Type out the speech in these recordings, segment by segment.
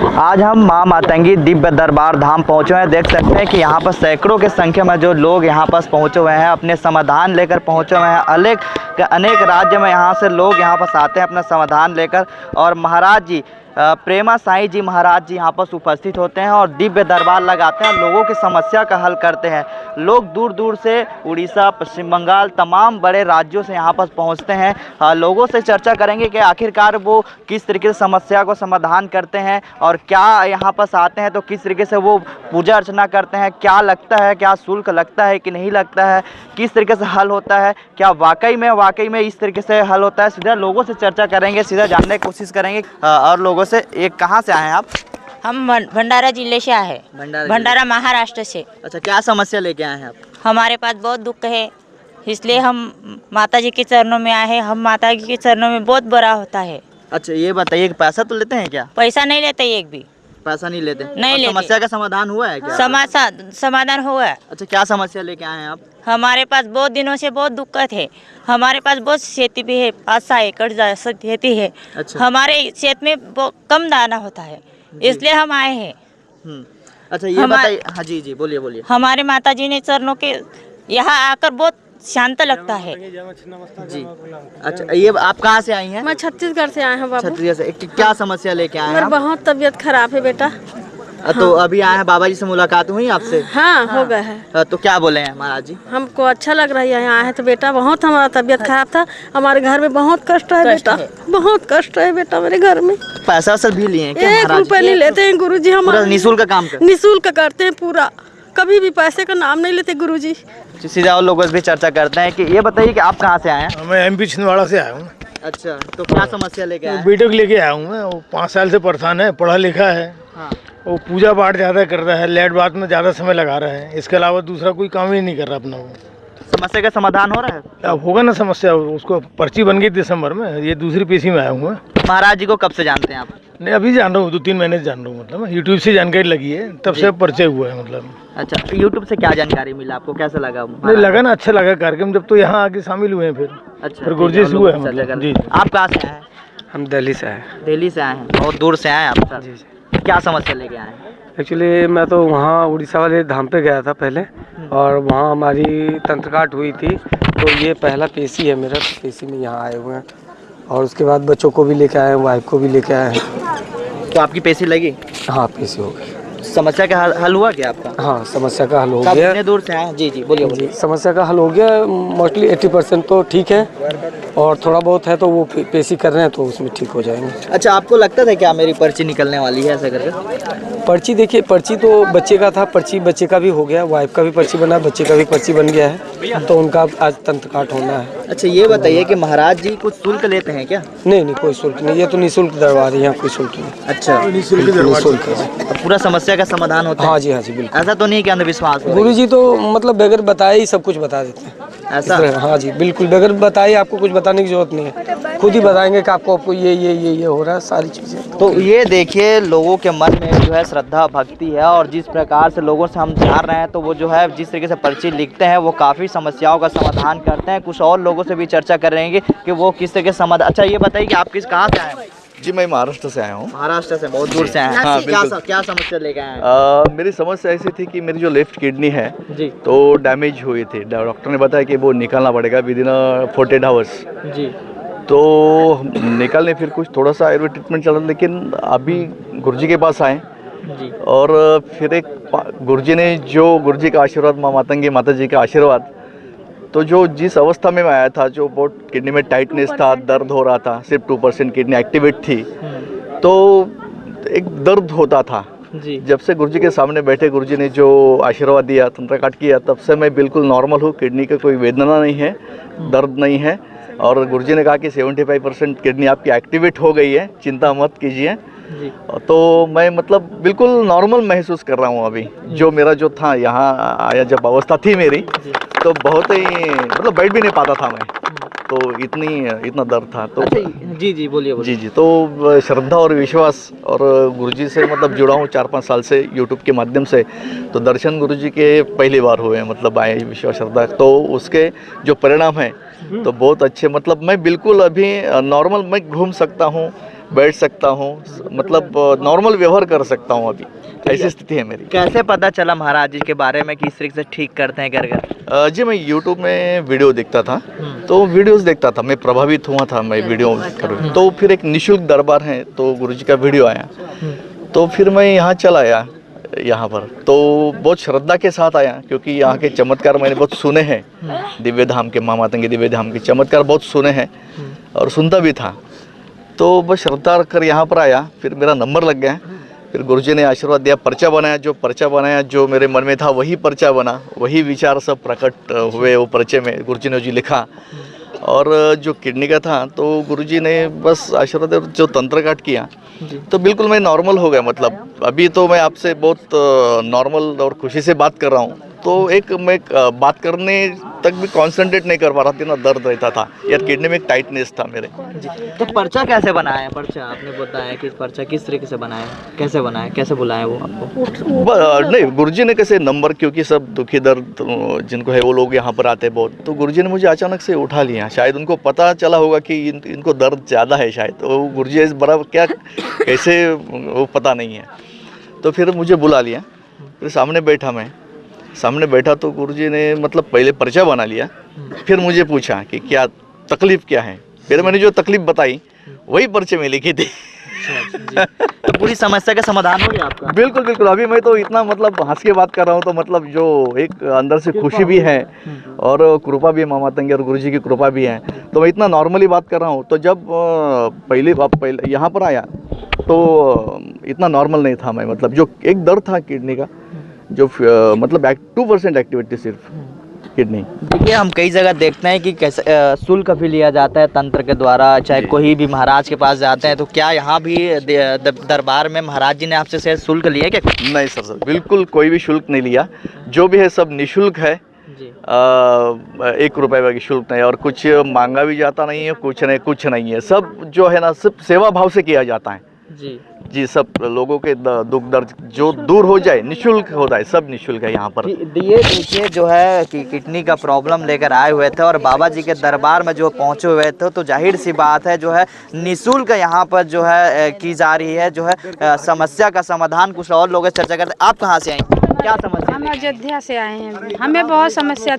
आज हम माँ मातंगी दिव्य दरबार धाम पहुँचे हैं। देख सकते हैं कि यहाँ पर सैकड़ों के संख्या में जो लोग यहाँ पर पहुँचे हुए हैं, अपने समाधान लेकर पहुँचे हुए हैं। अनेक राज्य में यहाँ से लोग यहाँ पर आते हैं अपना समाधान लेकर, और महाराज जी प्रेमा साई जी महाराज जी यहाँ पर उपस्थित होते हैं और दिव्य दरबार लगाते हैं, लोगों की समस्या का हल करते हैं। लोग दूर दूर से उड़ीसा, पश्चिम बंगाल, तमाम बड़े राज्यों से यहाँ पर पहुँचते हैं। लोगों से चर्चा करेंगे कि आखिरकार वो किस तरीके से समस्या को समाधान करते हैं और क्या यहाँ पर आते हैं तो किस तरीके से वो पूजा अर्चना करते हैं, क्या लगता है, क्या शुल्क लगता है कि नहीं लगता है, किस तरीके से हल होता है, क्या वाकई में इस तरीके से हल होता है। सीधा लोगों से चर्चा करेंगे, सीधा जानने की कोशिश करेंगे। और लोगों से एक कहाँ से आए हैं आप? हम भंडारा जिले से आए हैं, भंडारा महाराष्ट्र से। अच्छा, क्या समस्या लेके आए हैं आप? हमारे पास बहुत दुख है, इसलिए हम माता जी के चरणों में आए हैं। हम माता जी के चरणों में बहुत बड़ा होता है। अच्छा, ये बताइए कि पैसा तो लेते हैं क्या? पैसा नहीं लेते, एक भी पैसा नहीं लेते? नहीं लेते। समस्या का समाधान हुआ है क्या? समाधान हुआ है। अच्छा, क्या समस्या लेके आए हैं आप? हमारे पास बहुत दिनों से बहुत दिक्कत है। हमारे पास बहुत खेती भी है, 5-6 एकड़ खेती है। अच्छा। हमारे खेत में बहुत कम दाना होता है, इसलिए हम आए हैं। अच्छा, ये बताइए। हाँ जी जी, बोलिए। हमारे माता जी ने चरणों के यहाँ आकर बहुत शांत लगता है जी। अच्छा, ये आप कहाँ से आई हैं? मैं छत्तीसगढ़ से आए हैं बाबू। छत्तीसगढ़ से। क्या समस्या लेके आए हैं मेरी आप? बहुत तबीयत खराब है बेटा। तो अभी आए हैं, बाबा जी से मुलाकात हुई आपसे? हाँ, हो गए है। तो क्या बोले हैं महाराज जी? हमको अच्छा लग रहा है यहाँ आए तो बेटा। बहुत हमारा तबीयत खराब था, हमारे घर में बहुत कष्ट है बेटा, बहुत कष्ट है बेटा मेरे घर में। पैसा वैसा भी लिए हैं क्या? 1 रुपए नहीं लेते हैं गुरुजी, हम निःशुल्क काम निःशुल्क करते हैं पूरा, कभी भी पैसे का नाम नहीं लेते गुरुजी। सीधा और लोगों से भी चर्चा करते हैं कि ये बताइए कि आप कहाँ से आए हैं? मैं MP छिंदवाड़ा से आया हूँ। अच्छा, तो क्या समस्या लेके आए हैं? बेटे को लेके आया हूँ मैं। वो 5 साल से परेशान है, पढ़ा लिखा है। हाँ। वो पूजा पाठ ज़्यादा कर रहा है, लेट बात में ज़्यादा समय लगा रहा है, इसके अलावा दूसरा कोई काम ही नहीं कर रहा अपना। वो समस्या का समाधान हो रहा है? अब होगा ना समस्या। उसको पर्ची बन गई दिसंबर में, ये दूसरी पेशी में आया हूँ मैं। महाराज जी को कब से जानते हैं आप? नहीं, अभी जान रहा हूँ, 2-3 महीने से जान रहा हूँ। मतलब यूट्यूब से जानकारी लगी है, तब से परिचय हुआ है मतलब। अच्छा, यूट्यूब से क्या जानकारी मिला आपको, कैसा लगा? नहीं लगा ना, अच्छा लगा कार्यक्रम, जब तो यहाँ आके शामिल हुए हैं फिर। अच्छा, फिर गुरुजी से हुआ है मतलब। जी। आप कहाँ से आए हैं? हम दिल्ली से आए। दिल्ली से आए हैं, बहुत दूर से आए हैं आप सर? जी जी। क्या समस्या लेके आए हैं? एक्चुअली मैं तो वहाँ उड़ीसा वाले धाम पे गया था पहले, और वहाँ हमारी तंत्रकाट हुई थी, तो ये पहला पेशी है मेरा। पेशी में यहाँ आए हुए हैं, और उसके बाद बच्चों को भी लेके आए हैं, वाइफ को भी लेके आए हैं। तो आपकी पेशी लगी? हाँ, पेशी हो गई। समस्या का हल हुआ क्या आपका? हाँ, समस्या का हल हो गया। कितने दूर से आए हैं? जी जी, बोलिए। समस्या का हल हो गया, मोस्टली 80% तो ठीक है, और थोड़ा बहुत है तो वो पेशी कर रहे हैं, तो उसमें ठीक हो जाएंगे। अच्छा, आपको लगता था क्या मेरी पर्ची निकलने वाली है ऐसा करके? पर्ची देखिए, पर्ची तो बच्चे का था, पर्ची बच्चे का भी हो गया, वाइफ का भी पर्ची बना, बच्चे का भी पर्ची बन गया है, तो उनका आज तंत्रकाट होना है। अच्छा, ये बताइए कि महाराज जी कुछ शुल्क लेते हैं क्या? नहीं, कोई शुल्क नहीं, ये तो निःशुल्क दरबार है, यहाँ कोई शुल्क नहीं। अच्छा, निःशुल्क है। पूरा समस्या का समाधान होता है? हाँ जी, बिल्कुल। ऐसा तो नहीं कि अंधविश्वास हो? गुरुजी तो मतलब बगैर बताए ही सब कुछ बता देते हैं। ऐसा? हाँ जी, बिल्कुल, बगैर बताए आपको कुछ बताने की जरूरत नहीं है, खुद ही बताएंगे कि आपको ये हो रहा है, सारी चीज़ें। तो ये देखिए, लोगों के मन में जो है श्रद्धा भक्ति है, और जिस प्रकार से लोगों से हम जान रहे हैं, तो वो जो है जिस तरीके से पर्ची लिखते हैं वो काफ़ी समस्याओं का समाधान करते हैं। कुछ और लोगों से भी चर्चा करेंगे कि वो किस तरीके से समाधान। अच्छा, ये बताइए कि आप कहाँ से आए हैं? जी, मैं महाराष्ट्र से आया हूँ। महाराष्ट्र से बहुत दूर से आए हैं? हाँ, क्या समस्या लेके आए हैं? मेरी समस्या ऐसी थी कि मेरी जो लेफ्ट किडनी है जी, तो डैमेज हुई थी। डॉक्टर ने बताया कि वो निकालना पड़ेगा विदिन 48 आवर्स। जी। तो निकालने फिर कुछ थोड़ा सा आयुर्वेद ट्रीटमेंट चला, लेकिन अभी गुरुजी के पास आए जी, और फिर एक गुरुजी ने जो गुरुजी का आशीर्वाद, माँ मातंगी माता जी का आशीर्वाद, तो जो जिस अवस्था में मैं आया था, जो बहुत किडनी में टाइटनेस था, दर्द हो रहा था, सिर्फ 2% किडनी एक्टिवेट थी, तो एक दर्द होता था जी। जब से गुरुजी के सामने बैठे गुरुजी ने जो आशीर्वाद दिया, तंत्रकाट किया, तब से मैं बिल्कुल नॉर्मल हूँ। किडनी का कोई वेदना नहीं है, दर्द नहीं है, और गुरुजी ने कहा कि 75% किडनी आपकी एक्टिवेट हो गई है, चिंता मत कीजिए। तो मैं मतलब बिल्कुल नॉर्मल महसूस कर रहा हूँ अभी। जो मेरा जो था यहाँ आया जब अवस्था थी मेरी, तो बहुत ही मतलब बैठ भी नहीं पाता था मैं, तो इतना दर्द था। तो अच्छा, जी बोलिए। जी, तो श्रद्धा और विश्वास और गुरुजी से मतलब जुड़ा हूँ 4-5 साल से यूट्यूब के माध्यम से। तो दर्शन गुरुजी के पहली बार हुए, मतलब आए विश्वास श्रद्धा, तो उसके जो परिणाम है तो बहुत अच्छे। मतलब मैं बिल्कुल अभी नॉर्मल मैं घूम सकता हूँ, बैठ सकता हूँ, मतलब नॉर्मल व्यवहार कर सकता हूँ। अभी ऐसी स्थिति है मेरी। कैसे पता चला महाराज जी के बारे में कि इस तरीके से ठीक करते हैं घर घर? जी मैं यूट्यूब में वीडियो देखता था, तो वीडियोस देखता था, मैं प्रभावित हुआ था, मैं वीडियो करूँ तो फिर एक निशुल्क दरबार है, तो गुरुजी का वीडियो आया, तो फिर मैं यहाँ चला आया यहाँ पर, तो बहुत श्रद्धा के साथ आया, क्योंकि यहाँ के चमत्कार मैंने बहुत सुने हैं, दिव्य धाम के, माँ मातंगी दिव्य धाम के चमत्कार बहुत सुने हैं और सुनता भी था। तो बस श्रद्धा रखकर यहाँ पर आया, फिर मेरा नंबर लग गया, फिर गुरुजी ने आशीर्वाद दिया, पर्चा बनाया, जो मेरे मन में था वही पर्चा बना, वही विचार सब प्रकट हुए वो पर्चे में, गुरुजी ने जो लिखा। और जो किडनी का था तो गुरुजी ने बस आशीर्वाद दिया, जो तंत्र काट किया तो बिल्कुल मैं नॉर्मल हो गया। मतलब अभी तो मैं आपसे बहुत नॉर्मल और खुशी से बात कर रहा हूँ, तो मैं बात करने तक भी कॉन्सेंट्रेट नहीं कर पा रहा था, इतना दर्द रहता था यार, किडनी में एक टाइटनेस था मेरे। तो पर्चा कैसे बनाया? पर्चा आपने बताया कि पर्चा किस तरीके से बनाया, कैसे बनाया, कैसे बुलाया वो आपको? नहीं, गुरुजी ने कैसे नंबर, क्योंकि सब दुखी दर्द जिनको है वो लोग यहाँ पर आते हैं बहुत, तो गुरुजी ने मुझे अचानक से उठा लिया, शायद उनको पता चला होगा कि इनको दर्द ज़्यादा है शायद, तो गुरुजी इस बड़ा क्या कैसे वो पता नहीं है, तो फिर मुझे बुला लिया, फिर सामने बैठा तो गुरुजी ने मतलब पहले पर्चा बना लिया, फिर मुझे पूछा कि क्या तकलीफ़ क्या है, फिर मैंने जो तकलीफ़ बताई वही पर्चे में लिखी थी। तो पूरी समस्या का समाधान हो गया आपका? बिल्कुल बिल्कुल। अभी मैं तो इतना मतलब हंस के बात कर रहा हूँ, तो मतलब जो एक अंदर से खुशी भी है और कृपा भी है, माँ मातंगी और गुरुजी की कृपा भी है, तो मैं इतना नॉर्मली बात कर रहा हूँ। तो जब पहले यहाँ पर आया तो इतना नॉर्मल नहीं था मैं, मतलब जो एक दर्द था किडनी का, जो मतलब 2% एक्टिविटी सिर्फ किडनी। देखिए हम कई जगह देखते हैं कि कैसे शुल्क भी लिया जाता है तंत्र के द्वारा, चाहे कोई भी महाराज के पास जाते हैं, तो क्या यहाँ भी दरबार में महाराज जी ने आपसे शायद शुल्क लिया क्या? नहीं सर, बिल्कुल कोई भी शुल्क नहीं लिया, जो भी है सब निःशुल्क है। 1 रुपये की शुल्क नहीं, और कुछ मांगा भी जाता नहीं है, कुछ नहीं है, सब जो है ना सब सेवा भाव से किया जाता है जी। सब लोगों के दुख दर्द जो दूर हो जाए, निःशुल्क होता है, सब निःशुल्क है यहाँ पर। ये देखिए जो है कि किडनी का प्रॉब्लम लेकर आए हुए थे और बाबा जी के दरबार में जो पहुँचे हुए थे, तो जाहिर सी बात है जो है निःशुल्क यहाँ पर जो है की जा रही है, जो है समस्या का समाधान। कुछ और लोग चर्चा करते। आप कहाँ से आए, क्या समस्या? हम अयोध्या से आए हैं, हमें बहुत समस्या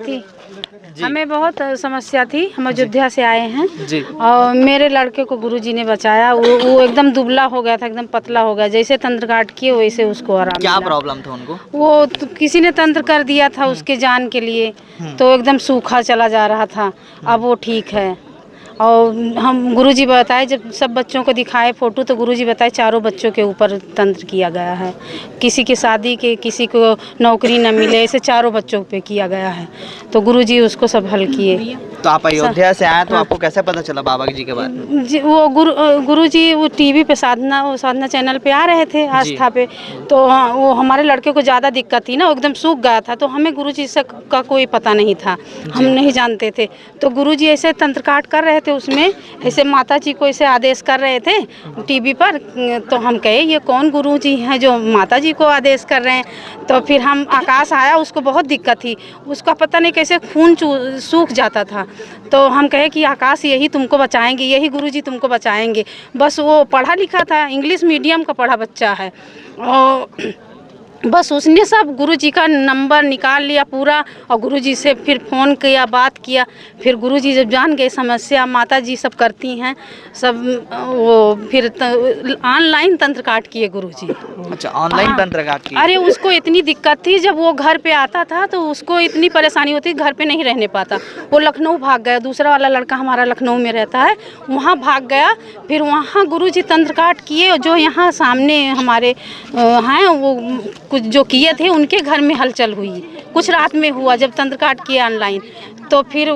थी, हम अयोध्या से आए हैं जी। और मेरे लड़के को गुरुजी ने बचाया, वो एकदम दुबला हो गया था, एकदम पतला हो गया, जैसे तंत्र काट किए वैसे उसको आराम क्या मिला। प्रॉब्लम था उनको? वो तो किसी ने तंत्र कर दिया था उसके जान के लिए, तो एकदम सूखा चला जा रहा था, अब वो ठीक है। और हम गुरुजी बताए, जब सब बच्चों को दिखाए फोटो, तो गुरुजी बताए चारों बच्चों के ऊपर तंत्र किया गया है, किसी की शादी के, किसी को नौकरी न मिले, ऐसे चारों बच्चों पे किया गया है, तो गुरुजी उसको सब हल किए। तो आप अयोध्या से आए, तो आपको कैसे पता चला बाबा जी के बारे में? जी, वो गुरुजी वो टीवी पे साधना चैनल पे आ रहे थे, आस्था पे, तो वो हमारे लड़के को ज़्यादा दिक्कत थी ना, वो एकदम सूख गया था, तो हमें गुरुजी से का कोई पता नहीं था, हम नहीं जानते थे, तो गुरुजी ऐसे तंत्र काट कर रहे थे, उसमें ऐसे माता जी को ऐसे आदेश कर रहे थे टीवी पर, तो हम कहे ये कौन गुरुजी हैं जो माता जी को आदेश कर रहे हैं। तो फिर हम आकाश आया, उसको बहुत दिक्कत थी, उसका पता नहीं कैसे खून सूख जाता था, तो हम कहे कि आकाश यही तुमको बचाएंगे, यही गुरुजी तुमको बचाएंगे। बस वो पढ़ा लिखा था, इंग्लिश मीडियम का पढ़ा बच्चा है, और बस उसने सब गुरुजी का नंबर निकाल लिया पूरा, और गुरुजी से फिर फ़ोन किया, बात किया, फिर गुरुजी जब जान गए समस्या, माता जी सब करती हैं सब, वो फिर ऑनलाइन तंत्र काट किए गुरुजी। अच्छा, ऑनलाइन तंत्र काट किए? अरे उसको इतनी दिक्कत थी, जब वो घर पे आता था तो उसको इतनी परेशानी होती, घर पे नहीं रहने पाता, वो लखनऊ भाग गया, दूसरा वाला लड़का हमारा लखनऊ में रहता है, वहाँ भाग गया, फिर वहाँ गुरुजी तंत्र काट किए, जो यहाँ सामने हमारे हैं वो कुछ जो किए थे, उनके घर में हलचल हुई, कुछ रात में हुआ जब तंत्र काट किए ऑनलाइन, तो फिर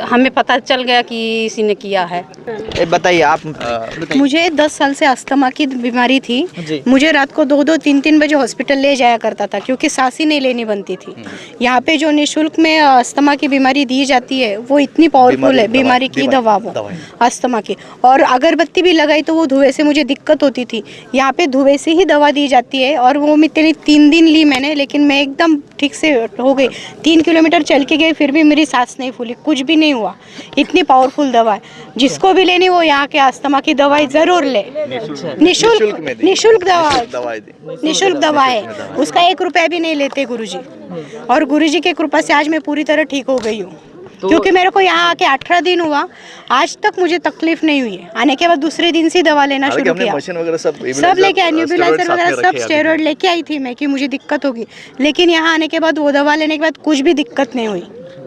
हमें पता चल गया कि इसी ने किया है। बताइए आप। मुझे 10 साल से अस्थमा की बीमारी थी, मुझे रात को 2-2, 3-3 बजे हॉस्पिटल ले जाया करता था, क्योंकि सांस ही नहीं लेनी बनती थी। यहाँ पे जो निःशुल्क में अस्थमा की बीमारी दी जाती है, वो इतनी पावरफुल है, बीमारी की दवा वो अस्थमा की, और अगरबत्ती भी लगाई तो वो धुएं से मुझे दिक्कत होती थी, यहाँ पे धुएं से ही दवा दी जाती रहती है और वो मेरी 3 दिन ली मैंने, लेकिन मैं एकदम ठीक से हो गई। 3 किलोमीटर चल के गई फिर भी मेरी सांस नहीं फूली, कुछ भी नहीं हुआ। इतनी पावरफुल दवा है, जिसको भी लेनी वो यहाँ के अस्थमा की दवाई ज़रूर ले। निःशुल्क दवा है, उसका 1 रुपया भी नहीं लेते गुरुजी। और गुरुजी की कृपा से आज मैं पूरी तरह ठीक हो गई हूँ, क्योंकि मेरे को यहाँ आके 18 दिन हुआ, आज तक मुझे तकलीफ नहीं हुई है। आने के बाद दूसरे दिन से दवा लेना शुरू किया, सब लेके आई, न्यूबिलाइजर वगैरह सब स्टेरॉइड लेके आई थी मैं कि मुझे दिक्कत होगी, लेकिन यहाँ आने के बाद वो दवा लेने के बाद कुछ भी दिक्कत नहीं हुई।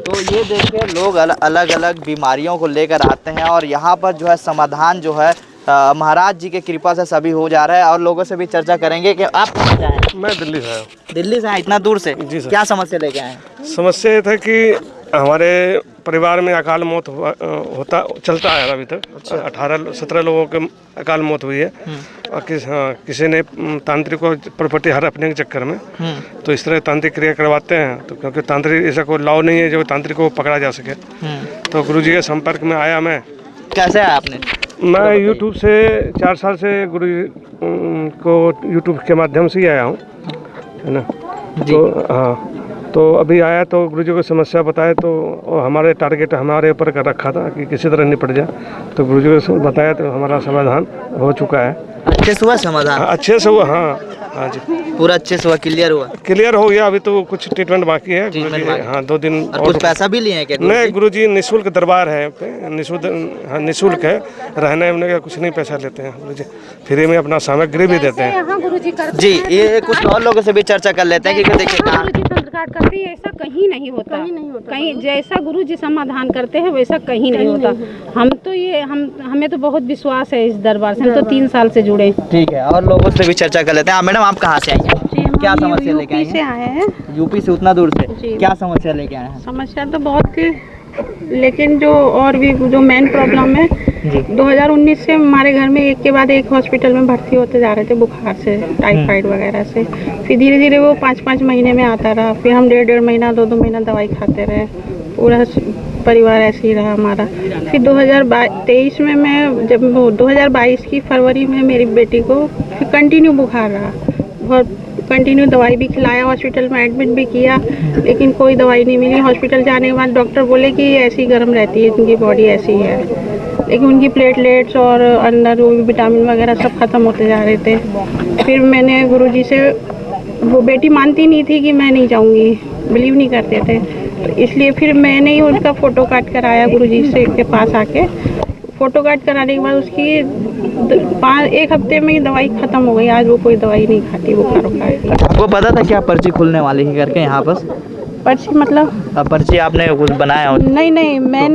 तो ये देखिए लोग अलग अलग बीमारियों को लेकर आते हैं और यहाँ पर जो है समाधान जो है महाराज जी के कृपा से सभी हो जा रहा है। और लोगों से भी चर्चा करेंगे कि आप कहाँ से आए? मैं दिल्ली से आया हूँ। दिल्ली से आए इतना दूर से? जी सर। क्या समस्या लेके आए? समस्या ये था कि हमारे परिवार में अकाल मौत चलता है अभी तक। 18-17 लोगों के अकाल मौत हुई है और किसी ने तांत्रिक को प्रॉपर्टी हड़पने के चक्कर में, तो इस तरह तांत्रिक क्रिया करवाते हैं। तो क्योंकि तांत्रिक ऐसा कोई लॉ नहीं है जो तांत्रिक को पकड़ा जा सके, तो गुरुजी के संपर्क में आया मैं। कैसे आया आपने? मैं यूट्यूब से 4 साल से गुरुजी को यूट्यूब के माध्यम से ही आया हूँ, है ना। तो हाँ, तो अभी आया तो गुरुजी को समस्या बताया, तो हमारे टारगेट हमारे ऊपर कर रखा था कि किसी तरह निपट जाए, तो गुरुजी को बताया तो हमारा समाधान हो चुका है। अच्छे से हुआ समाधान? अच्छे से हुआ, हाँ हाँ जी, पूरा अच्छे से हुआ, क्लियर हुआ? क्लियर हो गया। अभी तो कुछ ट्रीटमेंट बाकी है गुरुजी। हाँ 2 दिन और कुछ पैसा भी लिए हैं क्या? नहीं, गुरुजी निःशुल्क दरबार है, निःशुल्क है, रहने वहने का कुछ नहीं पैसा लेते हैं गुरुजी, फ्री में अपना सामग्री भी देते हैं। जी, ये कुछ और लोगों से भी चर्चा कर लेते हैं, क्योंकि देखिए करते हैं ऐसा कहीं नहीं होता, कहीं जैसा गुरु जी समाधान करते हैं वैसा कहीं नहीं होता। हमें तो बहुत विश्वास है इस दरबार से, हम तो 3 साल से जुड़े। ठीक है, और लोगों से भी चर्चा कर लेते हैं। मैडम आप कहाँ से आई हैं? क्या समस्या लेके आई हैं? आए हैं यूपी से, उतना दूर से? क्या समस्या लेके आए हैं? समस्या तो बहुत थी, लेकिन जो और भी जो मेन प्रॉब्लम है, 2019 से हमारे घर में एक के बाद एक हॉस्पिटल में भर्ती होते जा रहे थे बुखार से, टाइफाइड वगैरह से। फिर धीरे धीरे वो 5-5 महीने में आता रहा, फिर हम 1.5 महीना 2-2 महीना दवाई खाते रहे, पूरा परिवार ऐसे ही रहा हमारा। फिर 2023 में मैं जब 2022 की फरवरी में मेरी बेटी को फिर कंटिन्यू बुखार रहा, बहुत कंटिन्यू दवाई भी खिलाया, हॉस्पिटल में एडमिट भी किया, लेकिन कोई दवाई नहीं मिली। हॉस्पिटल जाने के बाद डॉक्टर बोले कि ऐसी गर्म रहती है, इनकी बॉडी ऐसी है, लेकिन उनकी प्लेटलेट्स और अंदर वो विटामिन वगैरह सब ख़त्म होते जा रहे थे। फिर मैंने गुरुजी से, वो बेटी मानती नहीं थी कि मैं नहीं जाऊंगी, बिलीव नहीं करते थे, तो इसलिए फिर मैंने ही उनका फ़ोटो काट कराया गुरुजी से के पास आके। फ़ोटो काट कराने के बाद उसकी 1 हफ्ते में ही दवाई ख़त्म हो गई। आज वो कोई दवाई नहीं खाती बुखार की। आपको पता था क्या पर्ची खुलने वाली है करके यहाँ पर? पर्ची मतलब? पर्ची आपने कुछ बनाया? नहीं, मैं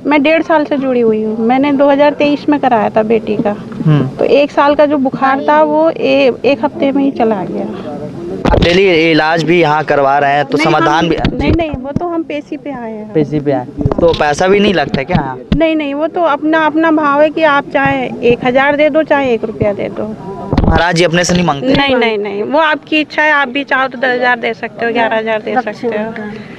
1.5 साल से जुड़ी हुई हूँ। मैंने 2023 में कराया था बेटी का, तो 1 साल का जो बुखार था वो 1 हफ्ते में ही चला गया। आप डेली इलाज भी यहाँ करवा रहे हैं, तो समाधान भी? नहीं, वो तो हम पेशी पे आए हैं। पेशी पे आए तो पैसा भी नहीं लगता क्या? नहीं, वो तो अपना भाव है कि आप चाहे 1000 दे दो, चाहे 1 रुपया दे दो। महाराज जी अपने से नहीं मांगते? नहीं, वो आपकी इच्छा है। आप भी चाहो तो 10,000 दे सकते हो, 11,000 दे सकते हो।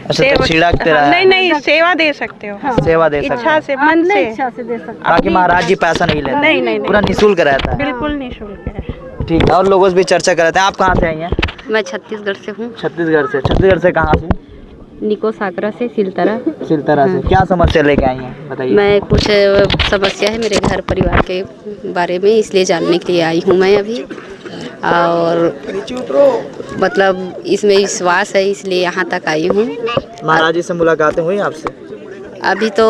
अच्छा, तो छिड़कते रहे? नहीं, सेवा दे सकते हो। सेवा दे सकते इच्छा से, मन से इच्छा से दे सकते हो। बाकी महाराज जी पैसा नहीं लेते? नहीं, पूरा निःशुल्क रहता है? बिल्कुल निःशुल्क है। ठीक है, और लोगों से भी चर्चा कर रहे हैं। आप कहाँ से आई हैं? मैं छत्तीसगढ़ से हूँ। छत्तीसगढ़ से कहाँ से? निको साकरा से, सिलतरा से। क्या समस्या लेके आई हैं बताइए? मैं कुछ समस्या है मेरे घर परिवार के बारे में, इसलिए जानने के लिए आई हूँ मैं अभी। और मतलब इसमें विश्वास है, इसलिए यहाँ तक आई हूँ। महाराज जी से मुलाकातें हुई आपसे? अभी तो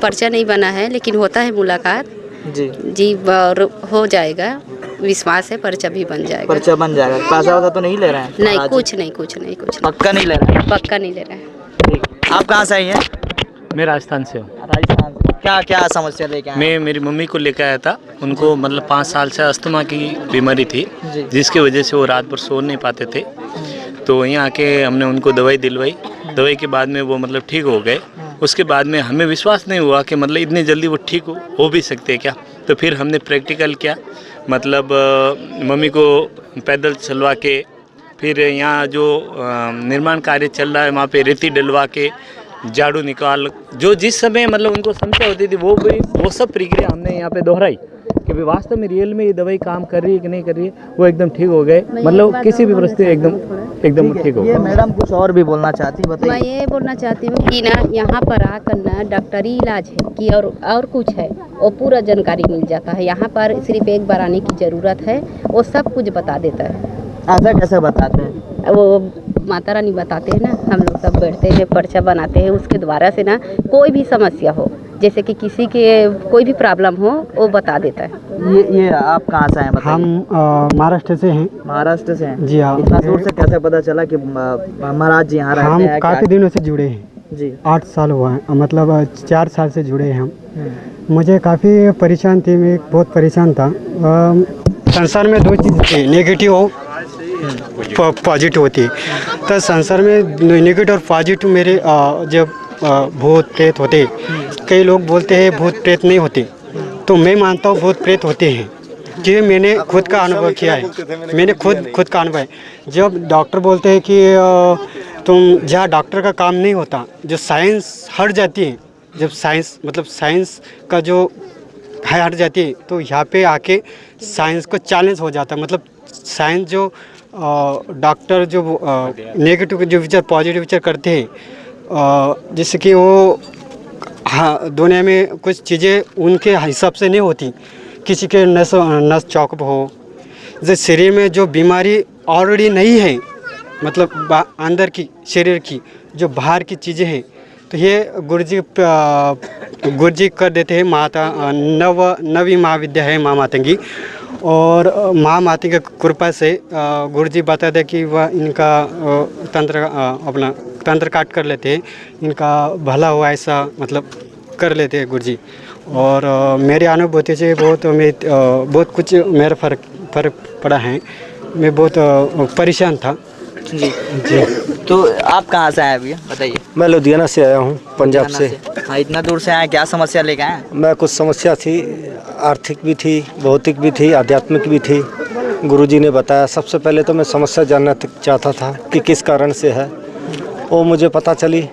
पर्चा नहीं बना है, लेकिन होता है मुलाकात जी, और हो जाएगा। विश्वास है, पर्चा भी बन जाएगा। पर्चा बन जाएगा। पैसा वैसा तो नहीं ले रहे हैं? नहीं, कुछ नहीं। पक्का नहीं ले रहे हैं? पक्का नहीं ले रहे हैं। ठीक। आप कहाँ से आई हैं? मैं राजस्थान से हूँ। राजस्थान से। क्या समस्या लेके आए? मैं मेरी मम्मी को लेकर आया था। उनको मतलब 5 साल से अस्थमा की बीमारी थी, जिसकी वजह से वो रात भर सो नहीं पाते थे। तो यहाँ आके हमने उनको दवाई दिलवाई। दवाई के बाद में वो मतलब ठीक हो गए। उसके बाद में हमें विश्वास नहीं हुआ कि मतलब इतनी जल्दी वो ठीक हो भी सकते हैं क्या। तो फिर हमने प्रैक्टिकल किया, मतलब मम्मी को पैदल चलवा के, फिर यहाँ जो निर्माण कार्य चल रहा है वहाँ पे रेती डलवा के, झाड़ू निकाल, जो जिस समय मतलब उनको समस्या होती थी वो सब प्रक्रिया हमने यहाँ पे दोहराई। कि भी वास्तव में रियल में ये दवाई काम कर रही है कि नहीं कर रही है, वो एकदम ठीक हो गए, मतलब किसी भी परिस्थिति एकदम ठीक हो ये मैडम कुछ और भी बोलना चाहती, मैं बताइए। ये बोलना चाहती हूँ कि ना यहाँ पर आकर ना डॉक्टरी इलाज है कि और कुछ है वो पूरा जानकारी मिल जाता है। यहाँ पर सिर्फ एक बार आने की ज़रूरत है, वो सब कुछ बता देता है। ऐसा कैसे बताते हैं? वो माता रानी बताते हैं ना, हम लोग सब बैठते हैं, पर्चा बनाते हैं, उसके द्वारा से ना कोई भी समस्या हो, जैसे कि किसी के कोई भी प्रॉब्लम हो, वो बता देता है। ये आप कहाँ से हैं बताइए? हम महाराष्ट्र से हैं। महाराष्ट्र से हैं? जी हाँ। इतना दूर से कैसे पता चला कि महाराज जी यहाँ रहते हम हैं? काफ़ी दिनों से जुड़े हैं जी। 8 साल हुआ है, मतलब 4 साल से जुड़े हैं हम। मुझे काफ़ी परेशान थी, मैं बहुत परेशान था। संसार में 2 चीज़ थी, नेगेटिव और पॉजिटिव होती। तो संसार में नेगेटिव और पॉजिटिव मेरे जब भूत प्रेत होते, कई लोग बोलते हैं भूत प्रेत नहीं होते, तो मैं मानता हूँ भूत प्रेत होते हैं, कि मैंने खुद का अनुभव किया है। मैंने खुद का अनुभव है। जब डॉक्टर बोलते हैं कि तुम जहाँ डॉक्टर का काम नहीं होता, जो साइंस हट जाती है, जब साइंस का जो है हट जाती है, तो यहाँ पे आके साइंस को चैलेंज हो जाता है। मतलब साइंस जो डॉक्टर जो नेगेटिव जो विचार पॉजिटिव विचार करते हैं, जैसे कि वो हाँ दुनिया में कुछ चीज़ें उनके हिसाब से नहीं होती, किसी के नस चौकअप हो, जैसे शरीर में जो बीमारी ऑलरेडी नहीं है, मतलब अंदर की शरीर की जो बाहर की चीज़ें हैं, तो ये गुरुजी कर देते हैं। माता नवी महाविद्या है माँ मातंगी, और माँ माता की कृपा से गुरुजी बताते कि वह इनका अपना तंत्र काट कर लेते हैं, इनका भला हुआ ऐसा मतलब कर लेते हैं गुरुजी। और मेरी अनुभूति से बहुत कुछ मेरा फ़र्क पड़ा है। मैं बहुत परेशान था। जी जी। तो आप कहाँ से आए भैया बताइए? मैं लुधियाना से आया हूँ, पंजाब से। हाँ, इतना दूर से आए, क्या समस्या लेके आए? मैं कुछ समस्या थी, आर्थिक भी थी, भौतिक भी थी, आध्यात्मिक भी थी। गुरुजी ने बताया। सबसे पहले तो मैं समस्या जानना चाहता था कि किस कारण से है, वो मुझे पता चली।